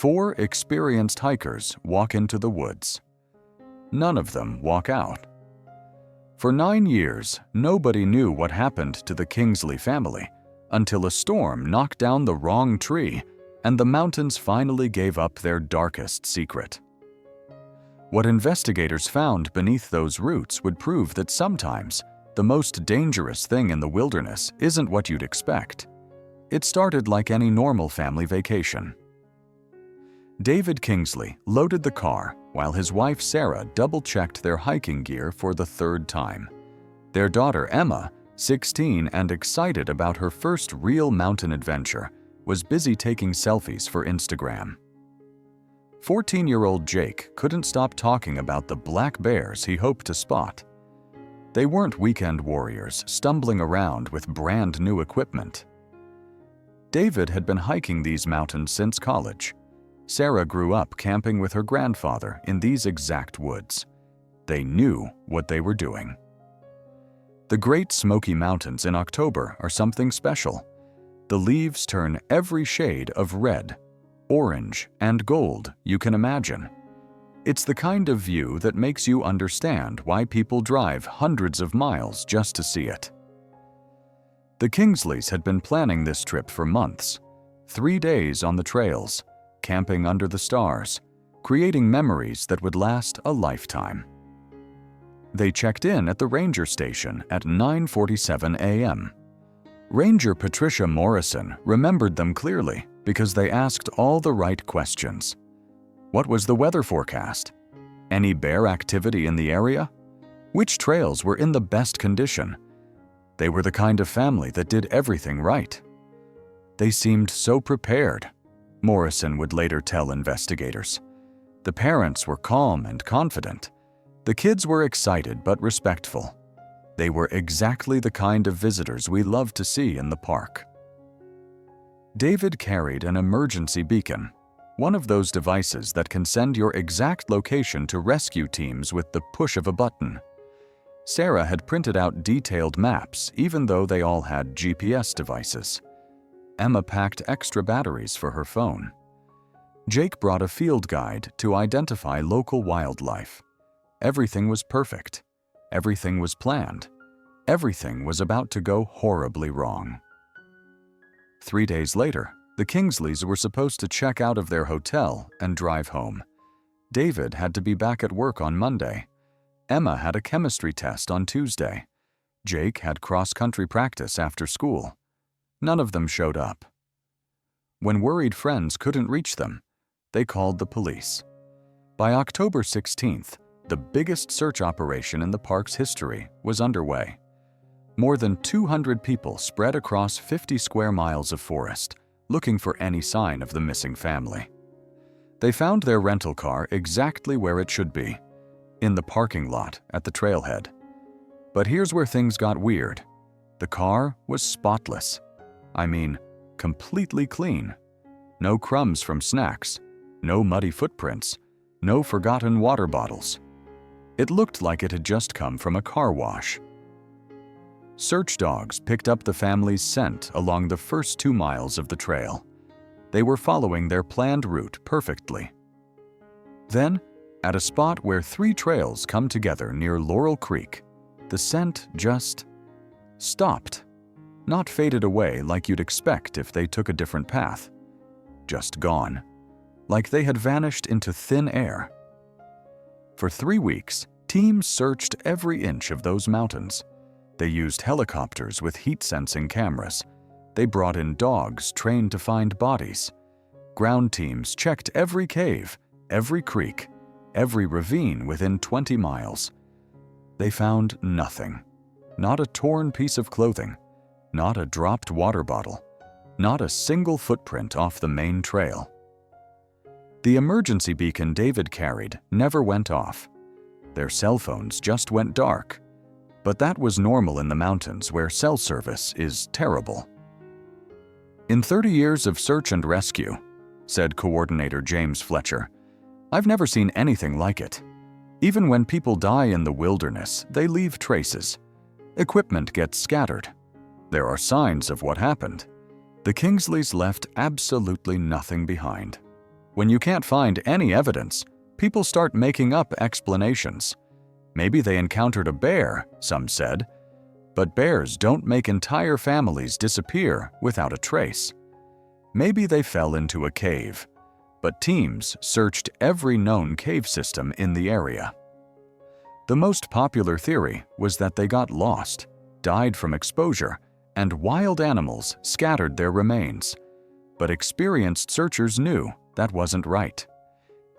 4 experienced hikers walk into the woods. None of them walk out. For 9 years, nobody knew what happened to the Kingsley family until a storm knocked down the wrong tree and the mountains finally gave up their darkest secret. What investigators found beneath those roots would prove that sometimes the most dangerous thing in the wilderness isn't what you'd expect. It started like any normal family vacation. David Kingsley loaded the car while his wife Sarah double-checked their hiking gear for the 3rd time. Their daughter Emma, 16 and excited about her first real mountain adventure, was busy taking selfies for Instagram. 14-year-old Jake couldn't stop talking about the black bears he hoped to spot. They weren't weekend warriors stumbling around with brand new equipment. David had been hiking these mountains since college. Sarah grew up camping with her grandfather in these exact woods. They knew what they were doing. The Great Smoky Mountains in October are something special. The leaves turn every shade of red, orange, and gold you can imagine. It's the kind of view that makes you understand why people drive hundreds of miles just to see it. The Kingsleys had been planning this trip for months. 3 days on the trails, camping under the stars, creating memories that would last a lifetime. They checked in at the ranger station at 9:47 a.m. Ranger Patricia Morrison remembered them clearly because they asked all the right questions. What was the weather forecast? Any bear activity in the area? Which trails were in the best condition? They were the kind of family that did everything right. They seemed so prepared, Morrison would later tell investigators. The parents were calm and confident. The kids were excited but respectful. They were exactly the kind of visitors we love to see in the park. David carried an emergency beacon, one of those devices that can send your exact location to rescue teams with the push of a button. Sarah had printed out detailed maps even though they all had GPS devices. Emma packed extra batteries for her phone. Jake brought a field guide to identify local wildlife. Everything was perfect. Everything was planned. Everything was about to go horribly wrong. 3 days later, the Kingsleys were supposed to check out of their hotel and drive home. David had to be back at work on Monday. Emma had a chemistry test on Tuesday. Jake had cross-country practice after school. None of them showed up. When worried friends couldn't reach them, they called the police. By October 16th, the biggest search operation in the park's history was underway. More than 200 people spread across 50 square miles of forest, looking for any sign of the missing family. They found their rental car exactly where it should be, in the parking lot at the trailhead. But here's where things got weird. The car was spotless. I mean, completely clean. No crumbs from snacks, no muddy footprints, no forgotten water bottles. It looked like it had just come from a car wash. Search dogs picked up the family's scent along the first 2 miles of the trail. They were following their planned route perfectly. Then, at a spot where 3 trails come together near Laurel Creek, the scent just stopped. Not faded away like you'd expect if they took a different path. Just gone. Like they had vanished into thin air. For 3 weeks, teams searched every inch of those mountains. They used helicopters with heat-sensing cameras. They brought in dogs trained to find bodies. Ground teams checked every cave, every creek, every ravine within 20 miles. They found nothing. Not a torn piece of clothing. Not a dropped water bottle. Not a single footprint off the main trail. The emergency beacon David carried never went off. Their cell phones just went dark. But that was normal in the mountains where cell service is terrible. In 30 years of search and rescue, said coordinator James Fletcher, I've never seen anything like it. Even when people die in the wilderness, they leave traces. Equipment gets scattered. There are signs of what happened. The Kingsleys left absolutely nothing behind. When you can't find any evidence, people start making up explanations. Maybe they encountered a bear, some said. But bears don't make entire families disappear without a trace. Maybe they fell into a cave, but teams searched every known cave system in the area. The most popular theory was that they got lost, died from exposure, and wild animals scattered their remains. But experienced searchers knew that wasn't right.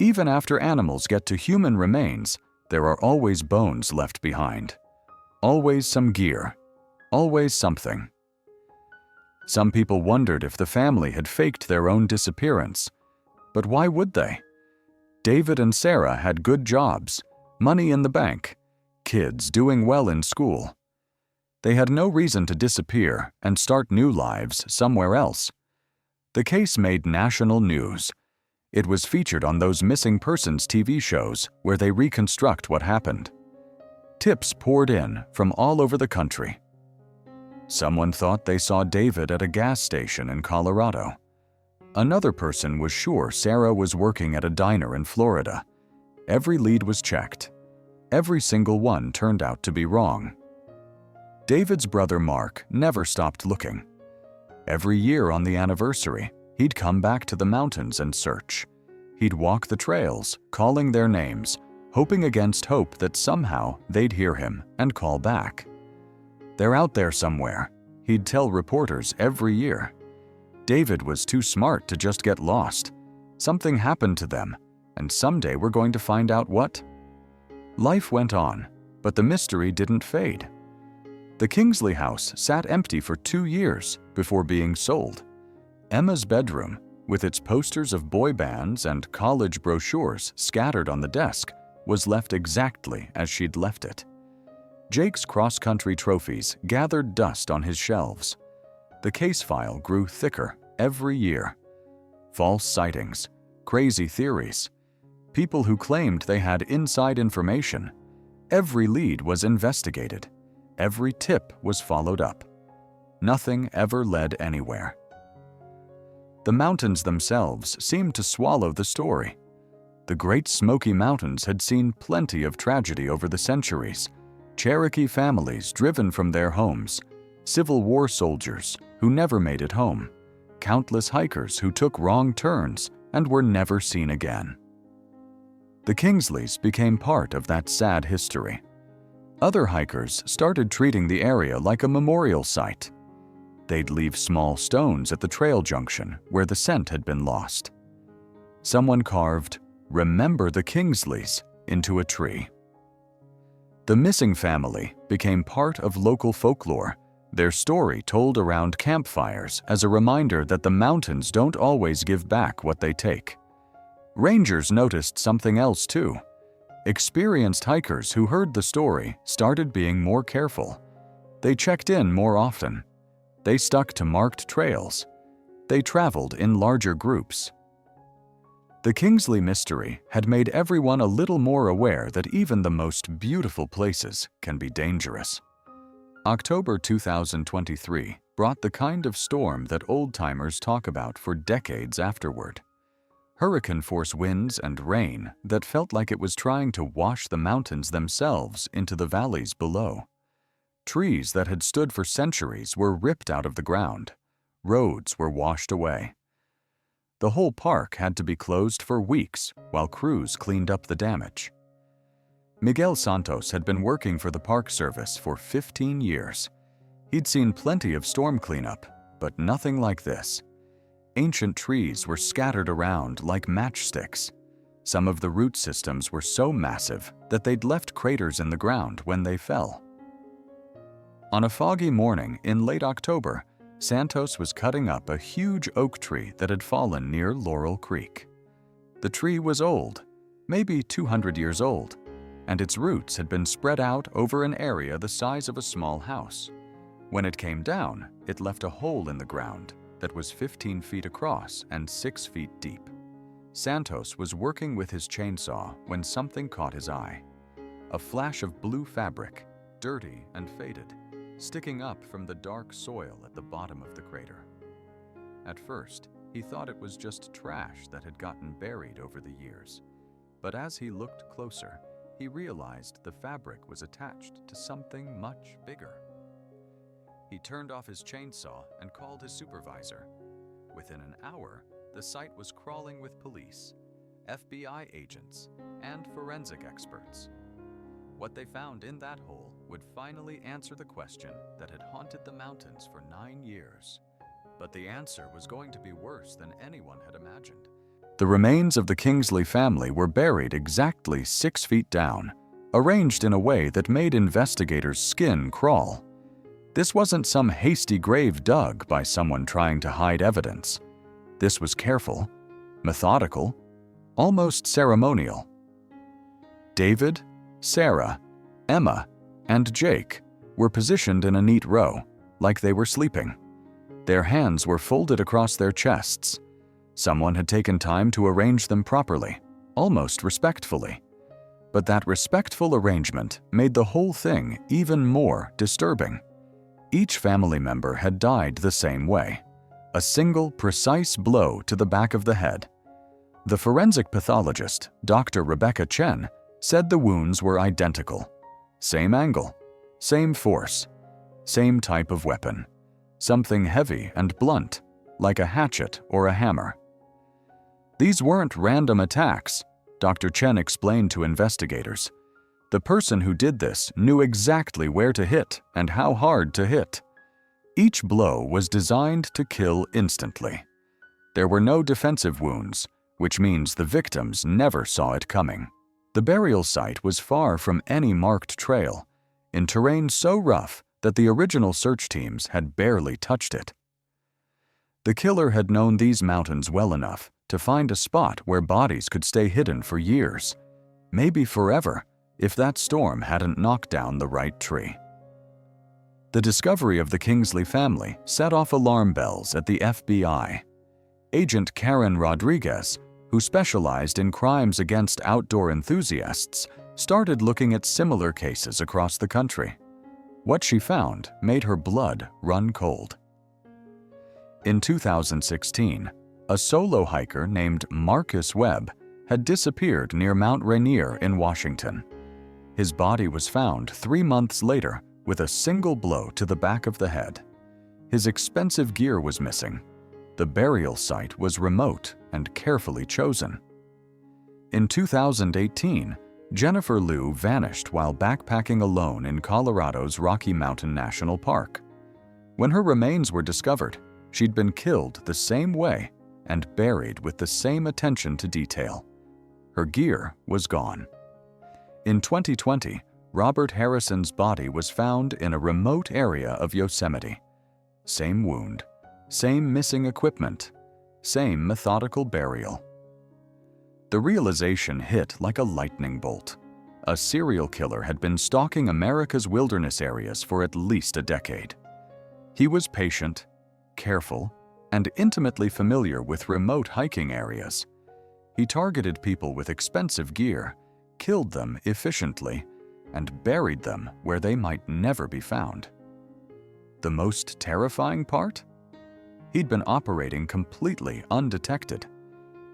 Even after animals get to human remains, there are always bones left behind. Always some gear. Always something. Some people wondered if the family had faked their own disappearance. But why would they? David and Sarah had good jobs, money in the bank, kids doing well in school. They had no reason to disappear and start new lives somewhere else. The case made national news. It was featured on those missing persons TV shows where they reconstruct what happened. Tips poured in from all over the country. Someone thought they saw David at a gas station in Colorado. Another person was sure Sarah was working at a diner in Florida. Every lead was checked. Every single one turned out to be wrong. David's brother Mark never stopped looking. Every year on the anniversary, he'd come back to the mountains and search. He'd walk the trails, calling their names, hoping against hope that somehow they'd hear him and call back. "They're out there somewhere," he'd tell reporters every year. David was too smart to just get lost. Something happened to them, and someday we're going to find out what. Life went on, but the mystery didn't fade. The Kingsley house sat empty for 2 years before being sold. Emma's bedroom, with its posters of boy bands and college brochures scattered on the desk, was left exactly as she'd left it. Jake's cross-country trophies gathered dust on his shelves. The case file grew thicker every year. False sightings, crazy theories, people who claimed they had inside information. Every lead was investigated. Every tip was followed up. Nothing ever led anywhere. The mountains themselves seemed to swallow the story. The Great Smoky Mountains had seen plenty of tragedy over the centuries. Cherokee families driven from their homes, Civil War soldiers who never made it home, countless hikers who took wrong turns and were never seen again. The Kingsleys became part of that sad history. Other hikers started treating the area like a memorial site. They'd leave small stones at the trail junction where the scent had been lost. Someone carved, "Remember the Kingsleys," into a tree. The missing family became part of local folklore, their story told around campfires as a reminder that the mountains don't always give back what they take. Rangers noticed something else too. Experienced hikers who heard the story started being more careful. They checked in more often. They stuck to marked trails. They traveled in larger groups. The Kingsley mystery had made everyone a little more aware that even the most beautiful places can be dangerous. October 2023 brought the kind of storm that old-timers talk about for decades afterward. Hurricane-force winds and rain that felt like it was trying to wash the mountains themselves into the valleys below. Trees that had stood for centuries were ripped out of the ground. Roads were washed away. The whole park had to be closed for weeks while crews cleaned up the damage. Miguel Santos had been working for the Park Service for 15 years. He'd seen plenty of storm cleanup, but nothing like this. Ancient trees were scattered around like matchsticks. Some of the root systems were so massive that they'd left craters in the ground when they fell. On a foggy morning in late October, Santos was cutting up a huge oak tree that had fallen near Laurel Creek. The tree was old, maybe 200 years old, and its roots had been spread out over an area the size of a small house. When it came down, it left a hole in the ground that was 15 feet across and 6 feet deep. Santos was working with his chainsaw when something caught his eye. A flash of blue fabric, dirty and faded, sticking up from the dark soil at the bottom of the crater. At first, He thought it was just trash that had gotten buried over the years. But as he looked closer, he realized the fabric was attached to something much bigger. He turned off his chainsaw and called his supervisor. Within an hour, the site was crawling with police, FBI agents, and forensic experts. What they found in that hole would finally answer the question that had haunted the mountains for 9 years. But the answer was going to be worse than anyone had imagined. The remains of the Kingsley family were buried exactly 6 feet down, arranged in a way that made investigators' skin crawl. This wasn't some hasty grave dug by someone trying to hide evidence. This was careful, methodical, almost ceremonial. David, Sarah, Emma, and Jake were positioned in a neat row, like they were sleeping. Their hands were folded across their chests. Someone had taken time to arrange them properly, almost respectfully. But that respectful arrangement made the whole thing even more disturbing. Each family member had died the same way, a single precise blow to the back of the head. The forensic pathologist, Dr. Rebecca Chen, said the wounds were identical. Same angle, same force, same type of weapon. Something heavy and blunt, like a hatchet or a hammer. These weren't random attacks, Dr. Chen explained to investigators. The person who did this knew exactly where to hit and how hard to hit. Each blow was designed to kill instantly. There were no defensive wounds, which means the victims never saw it coming. The burial site was far from any marked trail, in terrain so rough that the original search teams had barely touched it. The killer had known these mountains well enough to find a spot where bodies could stay hidden for years, maybe forever, if that storm hadn't knocked down the right tree. The discovery of the Kingsley family set off alarm bells at the FBI. Agent Karen Rodriguez, who specialized in crimes against outdoor enthusiasts, started looking at similar cases across the country. What she found made her blood run cold. In 2016, a solo hiker named Marcus Webb had disappeared near Mount Rainier in Washington. His body was found 3 months later with a single blow to the back of the head. His expensive gear was missing. The burial site was remote and carefully chosen. In 2018, Jennifer Liu vanished while backpacking alone in Colorado's Rocky Mountain National Park. When her remains were discovered, she'd been killed the same way and buried with the same attention to detail. Her gear was gone. In 2020, Robert Harrison's body was found in a remote area of Yosemite. Same wound, same missing equipment, same methodical burial. The realization hit like a lightning bolt. A serial killer had been stalking America's wilderness areas for at least a decade. He was patient, careful, and intimately familiar with remote hiking areas. He targeted people with expensive gear, killed them efficiently, and buried them where they might never be found. The most terrifying part? He'd been operating completely undetected.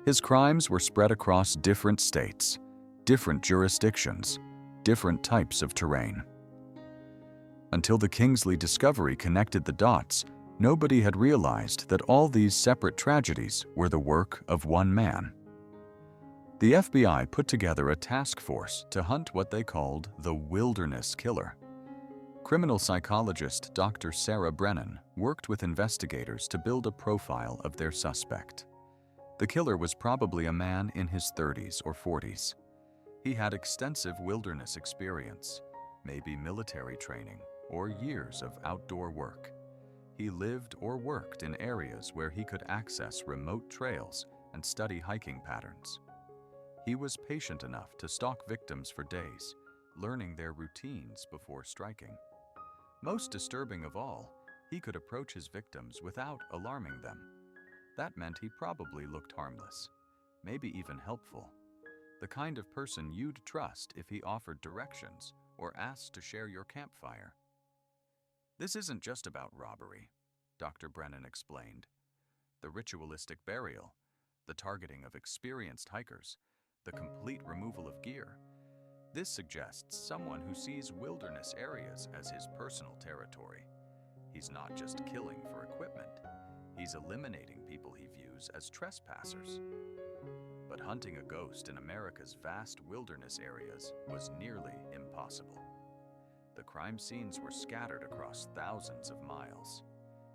His crimes were spread across different states, different jurisdictions, different types of terrain. Until the Kingsley discovery connected the dots, nobody had realized that all these separate tragedies were the work of one man. The FBI put together a task force to hunt what they called the wilderness killer. Criminal psychologist Dr. Sarah Brennan worked with investigators to build a profile of their suspect. The killer was probably a man in his 30s or 40s. He had extensive wilderness experience, maybe military training, or years of outdoor work. He lived or worked in areas where he could access remote trails and study hiking patterns. He was patient enough to stalk victims for days, learning their routines before striking. Most disturbing of all, he could approach his victims without alarming them. That meant he probably looked harmless, maybe even helpful. The kind of person you'd trust if he offered directions or asked to share your campfire. This isn't just about robbery, Dr. Brennan explained. the ritualistic burial, the targeting of experienced hikers, the complete removal of gear. This suggests someone who sees wilderness areas as his personal territory. He's not just killing for equipment, he's eliminating people he views as trespassers. But hunting a ghost in America's vast wilderness areas was nearly impossible. The crime scenes were scattered across thousands of miles.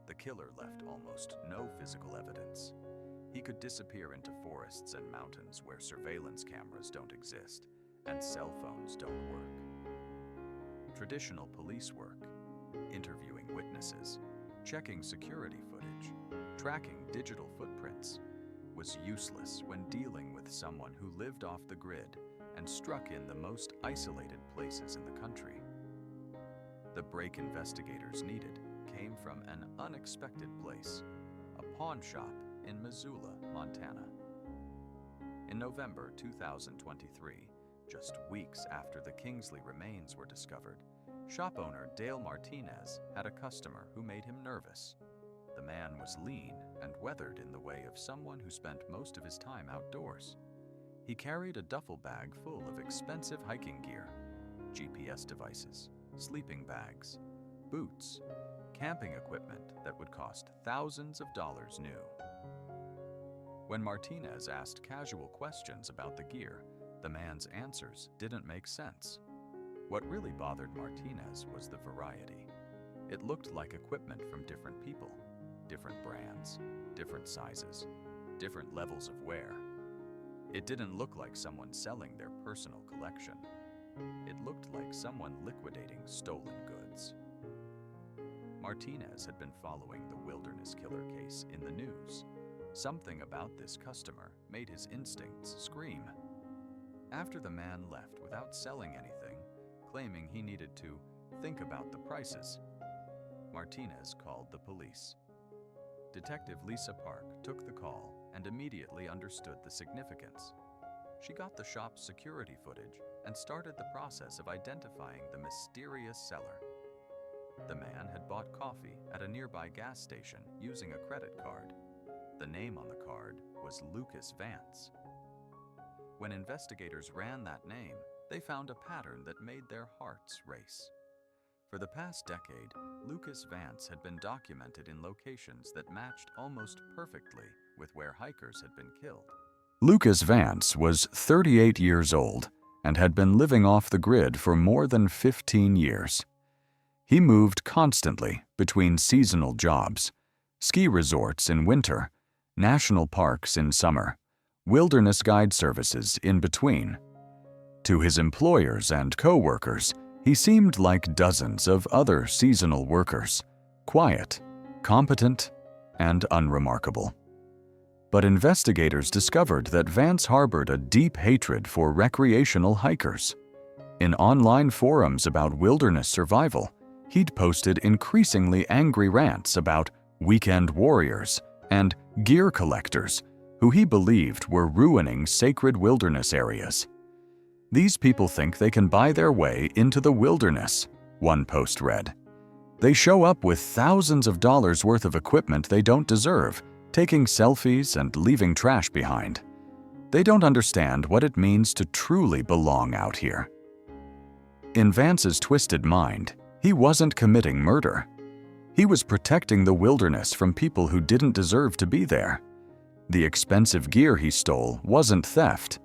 The killer left almost no physical evidence. He could disappear into forests and mountains where surveillance cameras don't exist and cell phones don't work. Traditional police work, interviewing witnesses, checking security footage, tracking digital footprints, was useless when dealing with someone who lived off the grid and struck in the most isolated places in the country. The break investigators needed came from an unexpected place, a pawn shop in Missoula, Montana. In November 2023, just weeks after the Kingsley remains were discovered, shop owner Dale Martinez had a customer who made him nervous. The man was lean and weathered in the way of someone who spent most of his time outdoors. He carried a duffel bag full of expensive hiking gear, GPS devices, sleeping bags, boots, camping equipment that would cost thousands of dollars new. When Martinez asked casual questions about the gear, the man's answers didn't make sense. What really bothered Martinez was the variety. It looked like equipment from different people, different brands, different sizes, different levels of wear. It didn't look like someone selling their personal collection. It looked like someone liquidating stolen goods. Martinez had been following the wilderness killer case in the news. Something about this customer made his instincts scream. After the man left without selling anything, claiming he needed to think about the prices, Martinez called the police. Detective Lisa Park took the call and immediately understood the significance. She got the shop's security footage and started the process of identifying the mysterious seller. The man had bought coffee at a nearby gas station using a credit card. The name on the card was Lucas Vance. When investigators ran that name, they found a pattern that made their hearts race. For the past decade, Lucas Vance had been documented in locations that matched almost perfectly with where hikers had been killed. Lucas Vance was 38 years old and had been living off the grid for more than 15 years. He moved constantly between seasonal jobs, ski resorts in winter, national parks in summer, wilderness guide services in between. To his employers and co-workers, he seemed like dozens of other seasonal workers, quiet, competent, and unremarkable. But investigators discovered that Vance harbored a deep hatred for recreational hikers. In online forums about wilderness survival, he'd posted increasingly angry rants about weekend warriors and gear collectors who he believed were ruining sacred wilderness areas. "These people think they can buy their way into the wilderness," one post read. "They show up with thousands of dollars worth of equipment they don't deserve, taking selfies and leaving trash behind. They don't understand what it means to truly belong out here." In Vance's twisted mind, he wasn't committing murder. He was protecting the wilderness from people who didn't deserve to be there. The expensive gear he stole wasn't theft.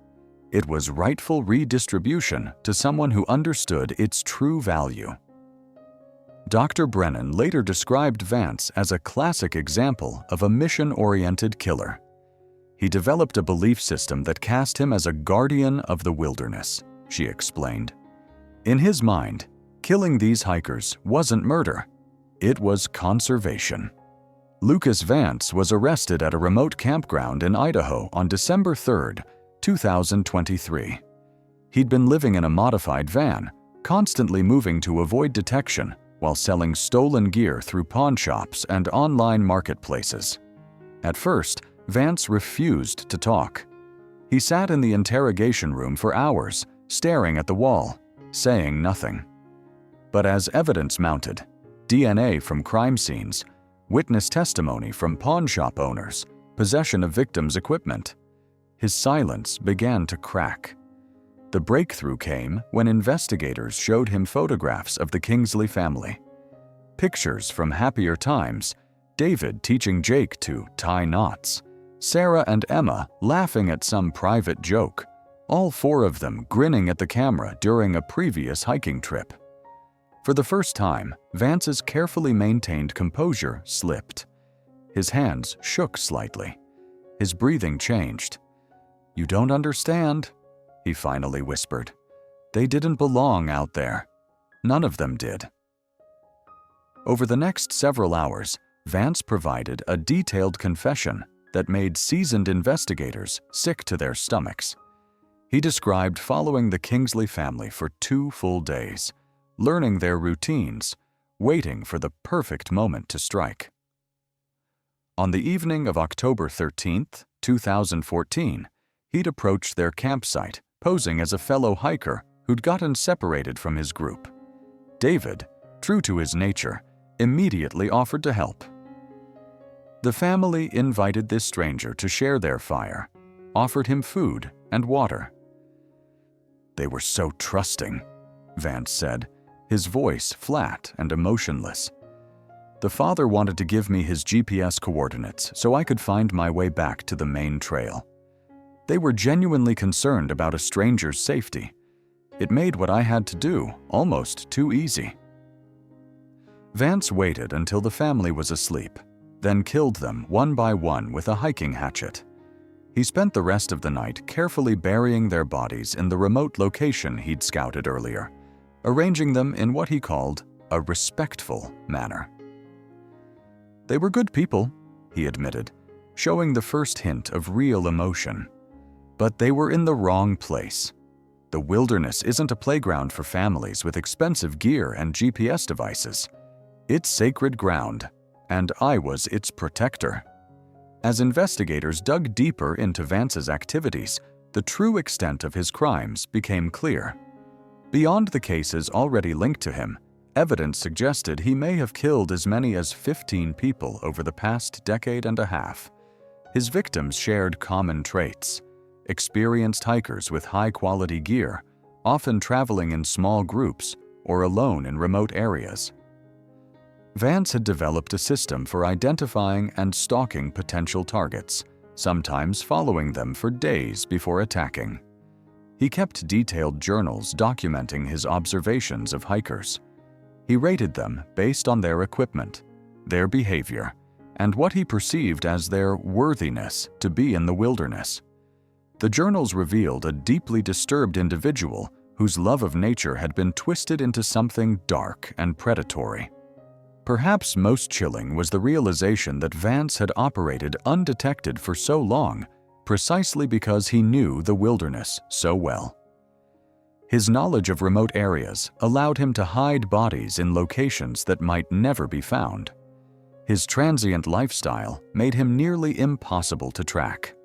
It was rightful redistribution to someone who understood its true value. Dr. Brennan later described Vance as a classic example of a mission-oriented killer. He developed a belief system that cast him as a guardian of the wilderness, she explained. In his mind, killing these hikers wasn't murder. It was conservation. Lucas Vance was arrested at a remote campground in Idaho on December 3, 2023. He'd been living in a modified van, constantly moving to avoid detection while selling stolen gear through pawn shops and online marketplaces. At first, Vance refused to talk. He sat in the interrogation room for hours, staring at the wall, saying nothing. But as evidence mounted, DNA from crime scenes, witness testimony from pawn shop owners, possession of victims' equipment. His silence began to crack. The breakthrough came when investigators showed him photographs of the Kingsley family. Pictures from happier times, David teaching Jake to tie knots, Sarah and Emma laughing at some private joke, all four of them grinning at the camera during a previous hiking trip. For the first time, Vance's carefully maintained composure slipped. His hands shook slightly. His breathing changed. "You don't understand," he finally whispered. "They didn't belong out there. None of them did." Over the next several hours, Vance provided a detailed confession that made seasoned investigators sick to their stomachs. He described following the Kingsley family for 2 full days, learning their routines, waiting for the perfect moment to strike. On the evening of October 13th, 2014, he'd approached their campsite, posing as a fellow hiker who'd gotten separated from his group. David, true to his nature, immediately offered to help. The family invited this stranger to share their fire, offered him food and water. "They were so trusting," Vance said, his voice flat and emotionless. "The father wanted to give me his GPS coordinates so I could find my way back to the main trail. They were genuinely concerned about a stranger's safety. It made what I had to do almost too easy." Vance waited until the family was asleep, then killed them one by one with a hiking hatchet. He spent the rest of the night carefully burying their bodies in the remote location he'd scouted earlier, arranging them in what he called a respectful manner. "They were good people," he admitted, showing the first hint of real emotion. "But they were in the wrong place. The wilderness isn't a playground for families with expensive gear and GPS devices. It's sacred ground, and I was its protector." As investigators dug deeper into Vance's activities, the true extent of his crimes became clear. Beyond the cases already linked to him, evidence suggested he may have killed as many as 15 people over the past decade and a half. His victims shared common traits: experienced hikers with high-quality gear, often traveling in small groups or alone in remote areas. Vance had developed a system for identifying and stalking potential targets, sometimes following them for days before attacking. He kept detailed journals documenting his observations of hikers. He rated them based on their equipment, their behavior, and what he perceived as their worthiness to be in the wilderness. The journals revealed a deeply disturbed individual whose love of nature had been twisted into something dark and predatory. Perhaps most chilling was the realization that Vance had operated undetected for so long precisely because he knew the wilderness so well. His knowledge of remote areas allowed him to hide bodies in locations that might never be found. His transient lifestyle made him nearly impossible to track.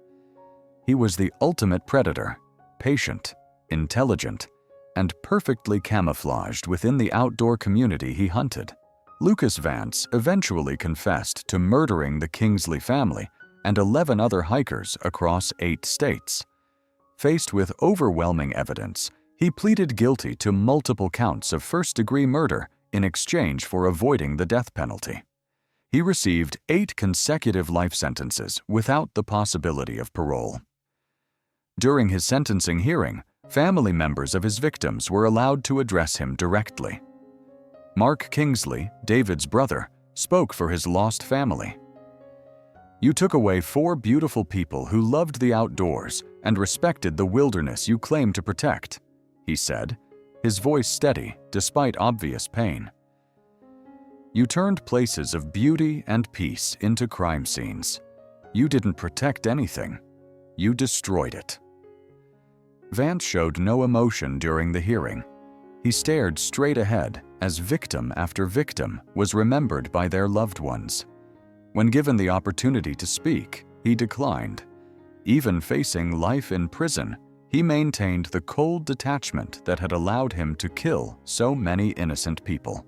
He was the ultimate predator, patient, intelligent, and perfectly camouflaged within the outdoor community he hunted. Lucas Vance eventually confessed to murdering the Kingsley family and 11 other hikers across 8 states. Faced with overwhelming evidence, he pleaded guilty to multiple counts of first-degree murder in exchange for avoiding the death penalty. He received 8 consecutive life sentences without the possibility of parole. During his sentencing hearing, family members of his victims were allowed to address him directly. Mark Kingsley, David's brother, spoke for his lost family. "You took away 4 beautiful people who loved the outdoors and respected the wilderness you claimed to protect," he said, his voice steady despite obvious pain. "You turned places of beauty and peace into crime scenes. You didn't protect anything. You destroyed it." Vance showed no emotion during the hearing. He stared straight ahead as victim after victim was remembered by their loved ones. When given the opportunity to speak, he declined. Even facing life in prison, he maintained the cold detachment that had allowed him to kill so many innocent people.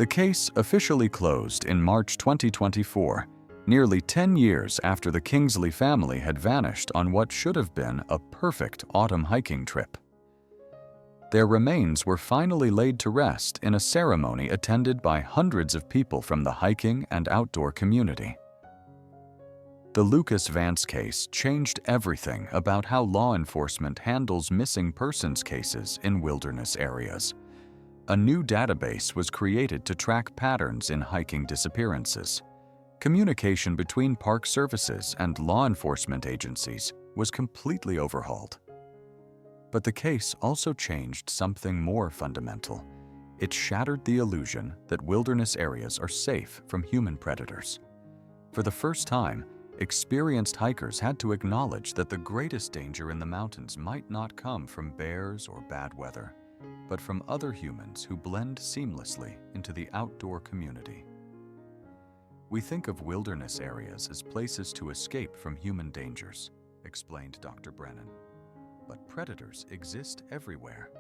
The case officially closed in March 2024, nearly 10 years after the Kingsley family had vanished on what should have been a perfect autumn hiking trip. Their remains were finally laid to rest in a ceremony attended by hundreds of people from the hiking and outdoor community. The Lucas Vance case changed everything about how law enforcement handles missing persons cases in wilderness areas. A new database was created to track patterns in hiking disappearances. Communication between park services and law enforcement agencies was completely overhauled. But the case also changed something more fundamental. It shattered the illusion that wilderness areas are safe from human predators. For the first time, experienced hikers had to acknowledge that the greatest danger in the mountains might not come from bears or bad weather, but from other humans who blend seamlessly into the outdoor community. We think of wilderness areas as places to escape from human dangers, explained Dr. Brennan. But predators exist everywhere.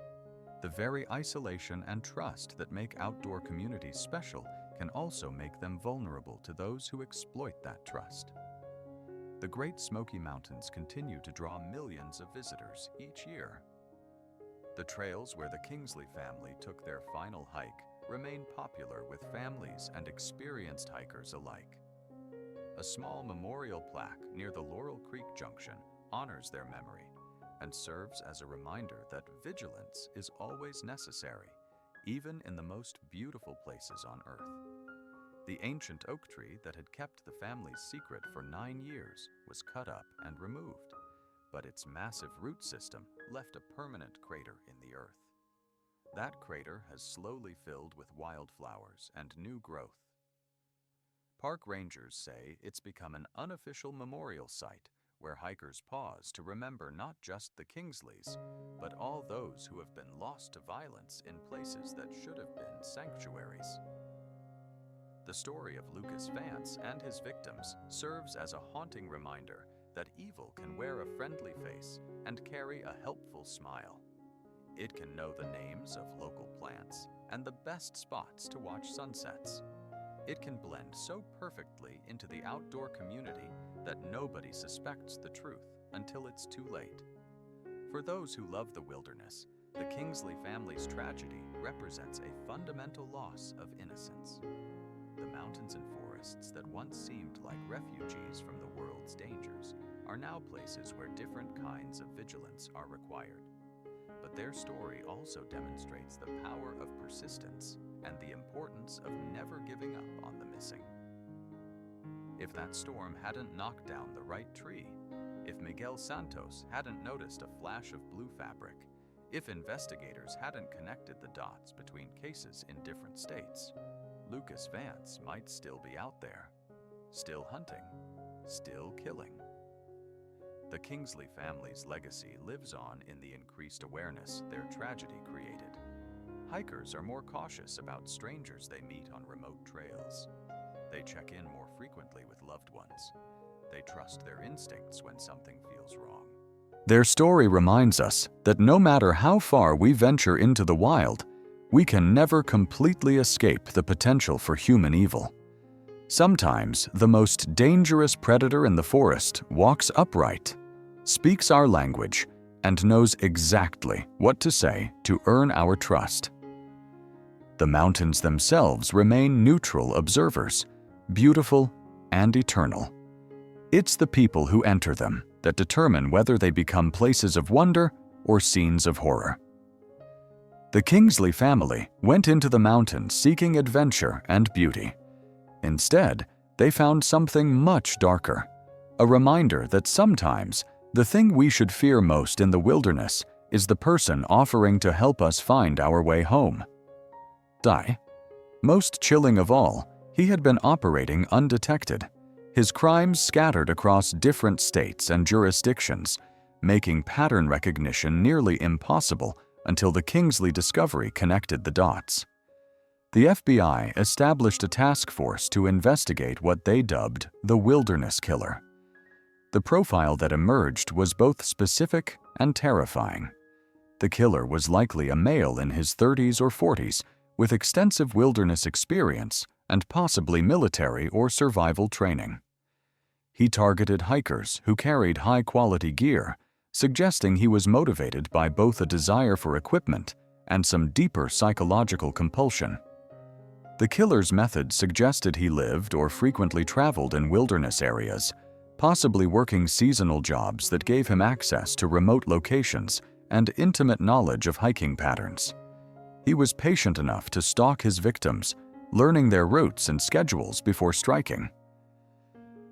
The very isolation and trust that make outdoor communities special can also make them vulnerable to those who exploit that trust. The Great Smoky Mountains continue to draw millions of visitors each year. The trails where the Kingsley family took their final hike remain popular with families and experienced hikers alike. A small memorial plaque near the Laurel Creek Junction honors their memory and serves as a reminder that vigilance is always necessary, even in the most beautiful places on Earth. The ancient oak tree that had kept the family's secret for 9 years was cut up and removed, but its massive root system left a permanent crater in the earth. That crater has slowly filled with wildflowers and new growth. Park rangers say it's become an unofficial memorial site where hikers pause to remember not just the Kingsleys, but all those who have been lost to violence in places that should have been sanctuaries. The story of Lucas Vance and his victims serves as a haunting reminder that evil can wear a friendly face and carry a helpful smile. It can know the names of local plants and the best spots to watch sunsets. It can blend so perfectly into the outdoor community that nobody suspects the truth until it's too late. For those who love the wilderness, the Kingsley family's tragedy represents a fundamental loss of innocence. The mountains and forests that once seemed like refugees from the world's dangers are now places where different kinds of vigilance are required. But their story also demonstrates the power of persistence and the importance of never giving up on the missing. If that storm hadn't knocked down the right tree, if Miguel Santos hadn't noticed a flash of blue fabric, if investigators hadn't connected the dots between cases in different states, Lucas Vance might still be out there, still hunting, still killing. The Kingsley family's legacy lives on in the increased awareness their tragedy created. Hikers are more cautious about strangers they meet on remote trails. They check in more frequently with loved ones. They trust their instincts when something feels wrong. Their story reminds us that no matter how far we venture into the wild, we can never completely escape the potential for human evil. Sometimes the most dangerous predator in the forest walks upright, speaks our language, and knows exactly what to say to earn our trust. The mountains themselves remain neutral observers, beautiful and eternal. It's the people who enter them that determine whether they become places of wonder or scenes of horror. The Kingsley family went into the mountains seeking adventure and beauty. Instead, they found something much darker, a reminder that sometimes the thing we should fear most in the wilderness is the person offering to help us find our way home. Most chilling of all, he had been operating undetected, his crimes scattered across different states and jurisdictions, making pattern recognition nearly impossible until the Kingsley discovery connected the dots. The FBI established a task force to investigate what they dubbed the Wilderness Killer. The profile that emerged was both specific and terrifying. The killer was likely a male in his 30s or 40s with extensive wilderness experience and possibly military or survival training. He targeted hikers who carried high-quality gear, suggesting he was motivated by both a desire for equipment and some deeper psychological compulsion. The killer's methods suggested he lived or frequently traveled in wilderness areas, possibly working seasonal jobs that gave him access to remote locations and intimate knowledge of hiking patterns. He was patient enough to stalk his victims, learning their routes and schedules before striking.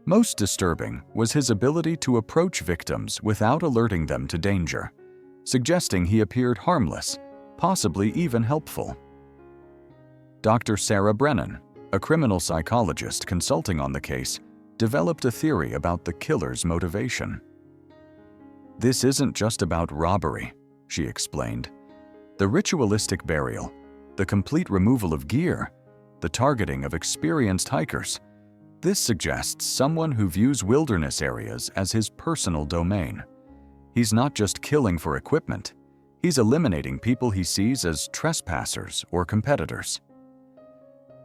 Most disturbing was his ability to approach victims without alerting them to danger, suggesting he appeared harmless, possibly even helpful. Dr. Sarah Brennan, a criminal psychologist consulting on the case, developed a theory about the killer's motivation. "This isn't just about robbery," she explained. "The ritualistic burial, the complete removal of gear, the targeting of experienced hikers, this suggests someone who views wilderness areas as his personal domain. He's not just killing for equipment, he's eliminating people he sees as trespassers or competitors."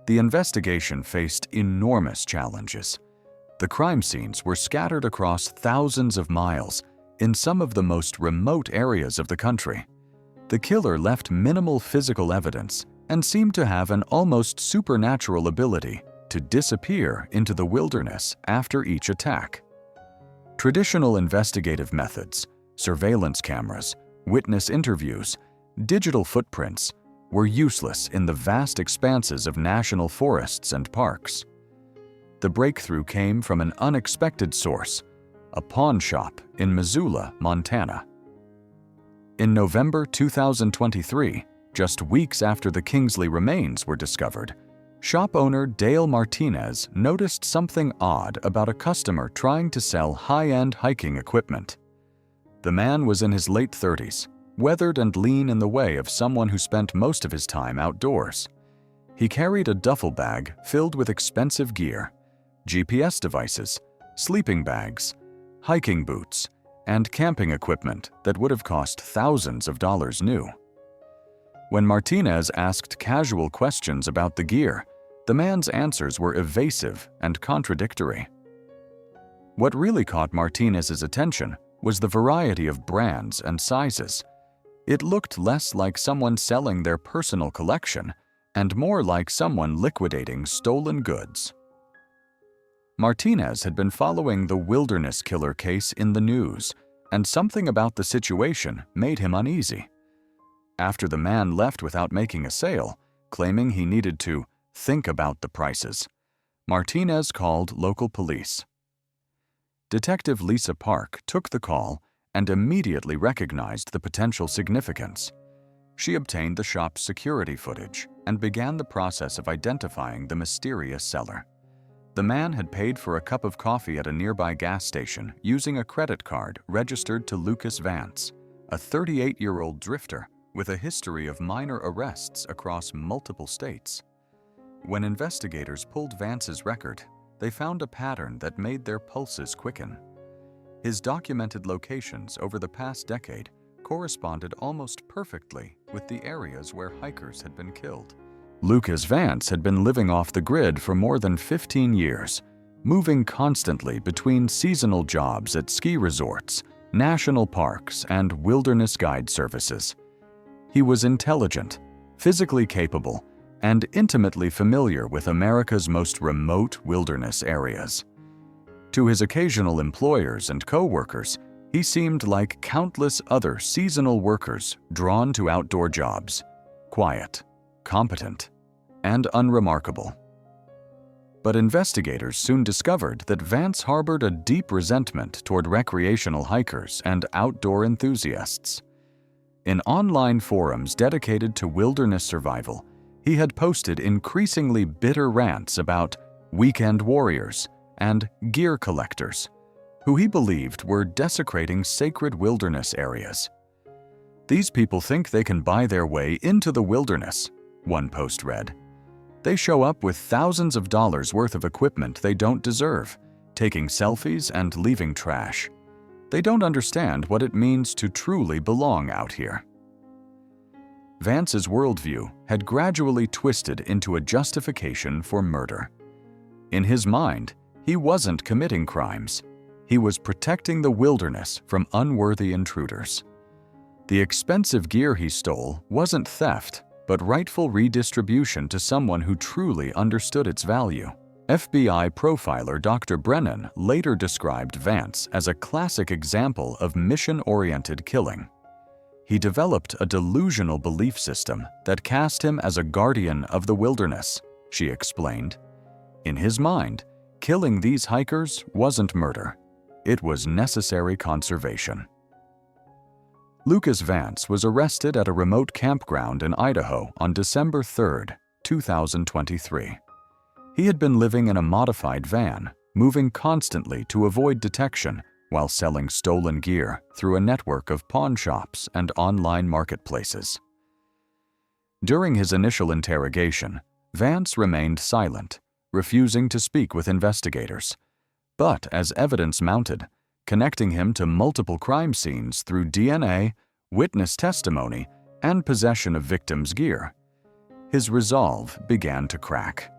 The investigation faced enormous challenges. The crime scenes were scattered across thousands of miles in some of the most remote areas of the country. The killer left minimal physical evidence and seemed to have an almost supernatural ability to disappear into the wilderness after each attack. Traditional investigative methods, surveillance cameras, witness interviews, digital footprints, were useless in the vast expanses of national forests and parks. The breakthrough came from an unexpected source, a pawn shop in Missoula, Montana. In November 2023, just weeks after the Kingsley remains were discovered, shop owner Dale Martinez noticed something odd about a customer trying to sell high-end hiking equipment. The man was in his late 30s, weathered and lean in the way of someone who spent most of his time outdoors. He carried a duffel bag filled with expensive gear, GPS devices, sleeping bags, hiking boots, and camping equipment that would have cost thousands of dollars new. When Martinez asked casual questions about the gear, the man's answers were evasive and contradictory. What really caught Martinez's attention was the variety of brands and sizes. It looked less like someone selling their personal collection and more like someone liquidating stolen goods. Martinez had been following the wilderness killer case in the news, and something about the situation made him uneasy. After the man left without making a sale, claiming he needed to think about the prices, Martinez called local police. Detective Lisa Park took the call and immediately recognized the potential significance. She obtained the shop's security footage and began the process of identifying the mysterious seller. The man had paid for a cup of coffee at a nearby gas station using a credit card registered to Lucas Vance, a 38-year-old drifter with a history of minor arrests across multiple states. When investigators pulled Vance's record, they found a pattern that made their pulses quicken. His documented locations over the past decade corresponded almost perfectly with the areas where hikers had been killed. Lucas Vance had been living off the grid for more than 15 years, moving constantly between seasonal jobs at ski resorts, national parks, and wilderness guide services. He was intelligent, physically capable, and intimately familiar with America's most remote wilderness areas. To his occasional employers and co-workers, he seemed like countless other seasonal workers drawn to outdoor jobs, quiet, competent, and unremarkable. But investigators soon discovered that Vance harbored a deep resentment toward recreational hikers and outdoor enthusiasts. In online forums dedicated to wilderness survival, he had posted increasingly bitter rants about weekend warriors and gear collectors, who he believed were desecrating sacred wilderness areas. "These people think they can buy their way into the wilderness," one post read. "They show up with thousands of dollars worth of equipment they don't deserve, taking selfies and leaving trash. They don't understand what it means to truly belong out here." Vance's worldview had gradually twisted into a justification for murder. In his mind, he wasn't committing crimes. He was protecting the wilderness from unworthy intruders. The expensive gear he stole wasn't theft, but rightful redistribution to someone who truly understood its value. FBI profiler Dr. Brennan later described Vance as a classic example of mission-oriented killing. He developed a delusional belief system that cast him as a guardian of the wilderness, she explained. In his mind, killing these hikers wasn't murder. It was necessary conservation. Lucas Vance was arrested at a remote campground in Idaho on December 3, 2023. He had been living in a modified van, moving constantly to avoid detection while selling stolen gear through a network of pawn shops and online marketplaces. During his initial interrogation, Vance remained silent, refusing to speak with investigators. But as evidence mounted, connecting him to multiple crime scenes through DNA, witness testimony, and possession of victims' gear, his resolve began to crack.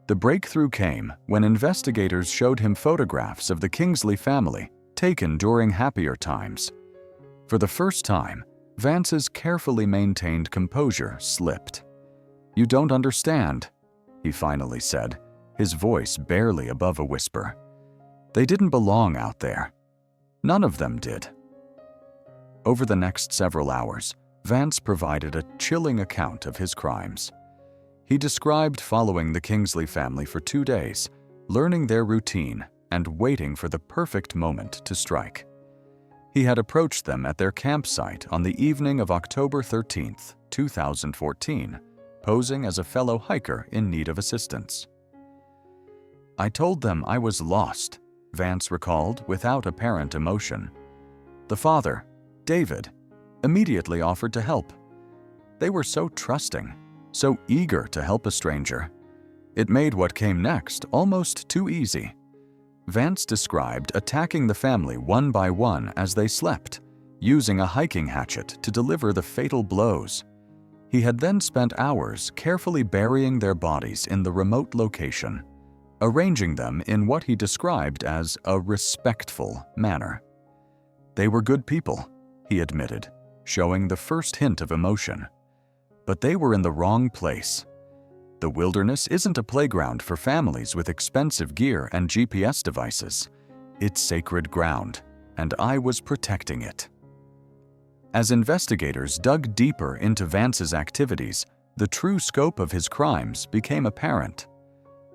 The breakthrough came when investigators showed him photographs of the Kingsley family taken during happier times. For the first time, Vance's carefully maintained composure slipped. "You don't understand," he finally said, his voice barely above a whisper. "They didn't belong out there. None of them did." Over the next several hours, Vance provided a chilling account of his crimes. He described following the Kingsley family for 2 days, learning their routine and waiting for the perfect moment to strike. He had approached them at their campsite on the evening of October 13, 2014, posing as a fellow hiker in need of assistance. "I told them I was lost," Vance recalled without apparent emotion. The father, David, immediately offered to help. They were so trusting, so eager to help a stranger. It made what came next almost too easy. Vance described attacking the family one by one as they slept, using a hiking hatchet to deliver the fatal blows. He had then spent hours carefully burying their bodies in the remote location, arranging them in what he described as a respectful manner. They were good people, he admitted, showing the first hint of emotion. But they were in the wrong place. The wilderness isn't a playground for families with expensive gear and GPS devices. It's sacred ground, and I was protecting it. As investigators dug deeper into Vance's activities, the true scope of his crimes became apparent.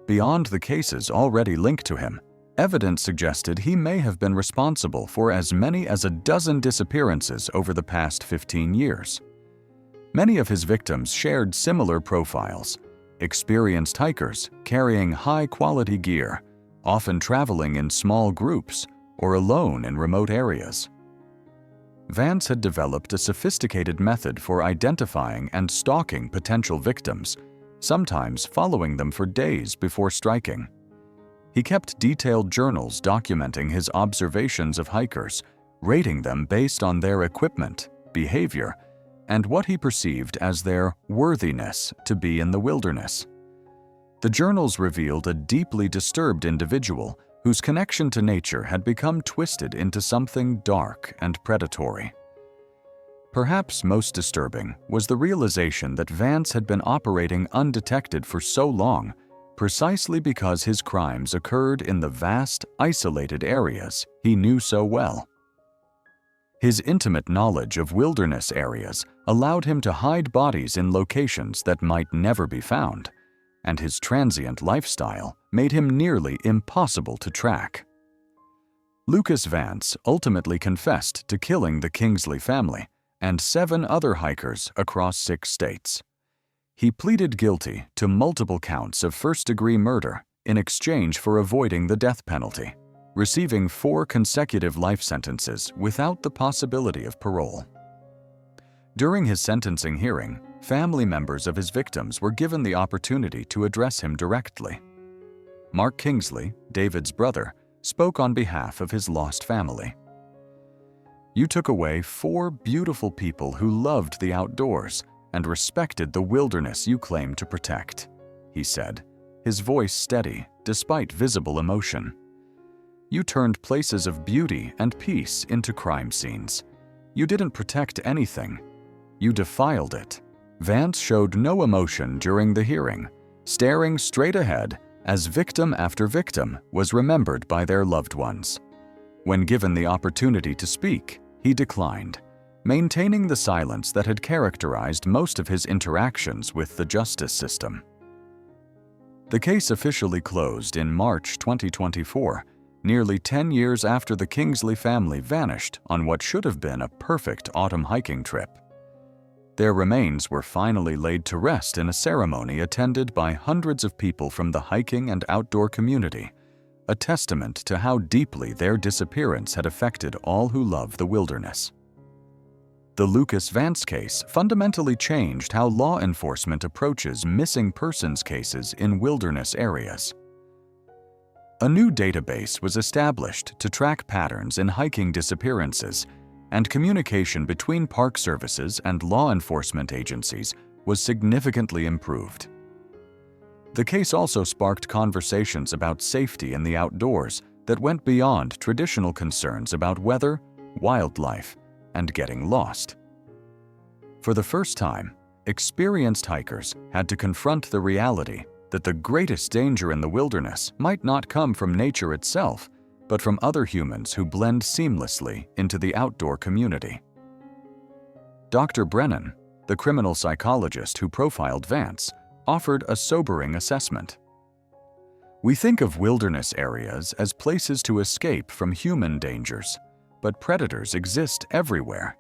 Beyond the cases already linked to him, evidence suggested he may have been responsible for as many as a dozen disappearances over the past 15 years. Many of his victims shared similar profiles: experienced hikers carrying high-quality gear, often traveling in small groups or alone in remote areas. Vance had developed a sophisticated method for identifying and stalking potential victims, sometimes following them for days before striking. He kept detailed journals documenting his observations of hikers, rating them based on their equipment, behavior, and what he perceived as their worthiness to be in the wilderness. The journals revealed a deeply disturbed individual whose connection to nature had become twisted into something dark and predatory. Perhaps most disturbing was the realization that Vance had been operating undetected for so long precisely because his crimes occurred in the vast, isolated areas he knew so well. His intimate knowledge of wilderness areas allowed him to hide bodies in locations that might never be found, and his transient lifestyle made him nearly impossible to track. Lucas Vance ultimately confessed to killing the Kingsley family and 7 other hikers across 6 states. He pleaded guilty to multiple counts of first-degree murder in exchange for avoiding the death penalty, receiving 4 consecutive life sentences without the possibility of parole. During his sentencing hearing, family members of his victims were given the opportunity to address him directly. Mark Kingsley, David's brother, spoke on behalf of his lost family. "You took away 4 beautiful people who loved the outdoors and respected the wilderness you claim to protect," he said, his voice steady despite visible emotion. "You turned places of beauty and peace into crime scenes. You didn't protect anything. You defiled it." Vance showed no emotion during the hearing, staring straight ahead as victim after victim was remembered by their loved ones. When given the opportunity to speak, he declined, maintaining the silence that had characterized most of his interactions with the justice system. The case officially closed in March 2024, nearly 10 years after the Kingsley family vanished on what should have been a perfect autumn hiking trip. Their remains were finally laid to rest in a ceremony attended by hundreds of people from the hiking and outdoor community, a testament to how deeply their disappearance had affected all who love the wilderness. The Lucas Vance case fundamentally changed how law enforcement approaches missing persons cases in wilderness areas. A new database was established to track patterns in hiking disappearances, and communication between park services and law enforcement agencies was significantly improved. The case also sparked conversations about safety in the outdoors that went beyond traditional concerns about weather, wildlife, and getting lost. For the first time, experienced hikers had to confront the reality that the greatest danger in the wilderness might not come from nature itself, but from other humans who blend seamlessly into the outdoor community. Dr. Brennan, the criminal psychologist who profiled Vance, offered a sobering assessment. "We think of wilderness areas as places to escape from human dangers, but predators exist everywhere.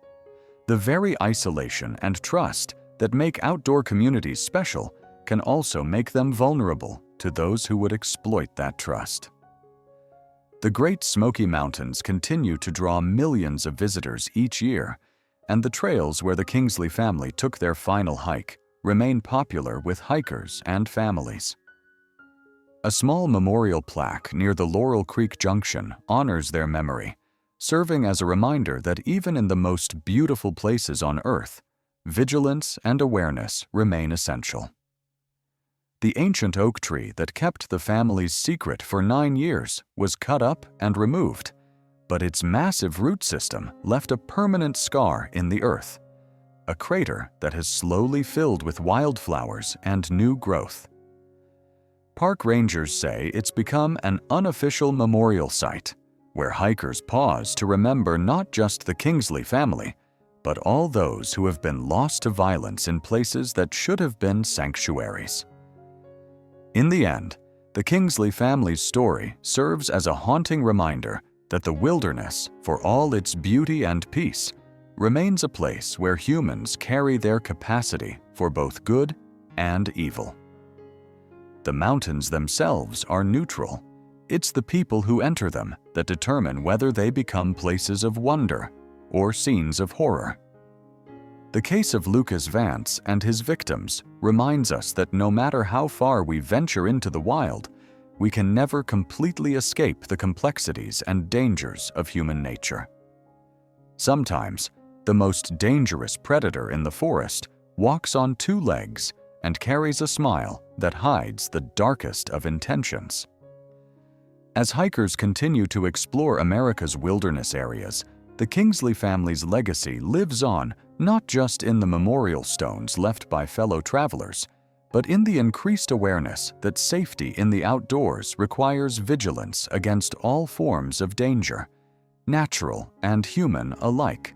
The very isolation and trust that make outdoor communities special can also make them vulnerable to those who would exploit that trust." The Great Smoky Mountains continue to draw millions of visitors each year, and the trails where the Kingsley family took their final hike remain popular with hikers and families. A small memorial plaque near the Laurel Creek Junction honors their memory, serving as a reminder that even in the most beautiful places on Earth, vigilance and awareness remain essential. The ancient oak tree that kept the family's secret for 9 years was cut up and removed, but its massive root system left a permanent scar in the earth, a crater that has slowly filled with wildflowers and new growth. Park rangers say it's become an unofficial memorial site, where hikers pause to remember not just the Kingsley family, but all those who have been lost to violence in places that should have been sanctuaries. In the end, the Kingsley family's story serves as a haunting reminder that the wilderness, for all its beauty and peace, remains a place where humans carry their capacity for both good and evil. The mountains themselves are neutral. It's the people who enter them that determine whether they become places of wonder or scenes of horror. The case of Lucas Vance and his victims reminds us that no matter how far we venture into the wild, we can never completely escape the complexities and dangers of human nature. Sometimes, the most dangerous predator in the forest walks on 2 legs and carries a smile that hides the darkest of intentions. As hikers continue to explore America's wilderness areas, the Kingsley family's legacy lives on not just in the memorial stones left by fellow travelers, but in the increased awareness that safety in the outdoors requires vigilance against all forms of danger, natural and human alike.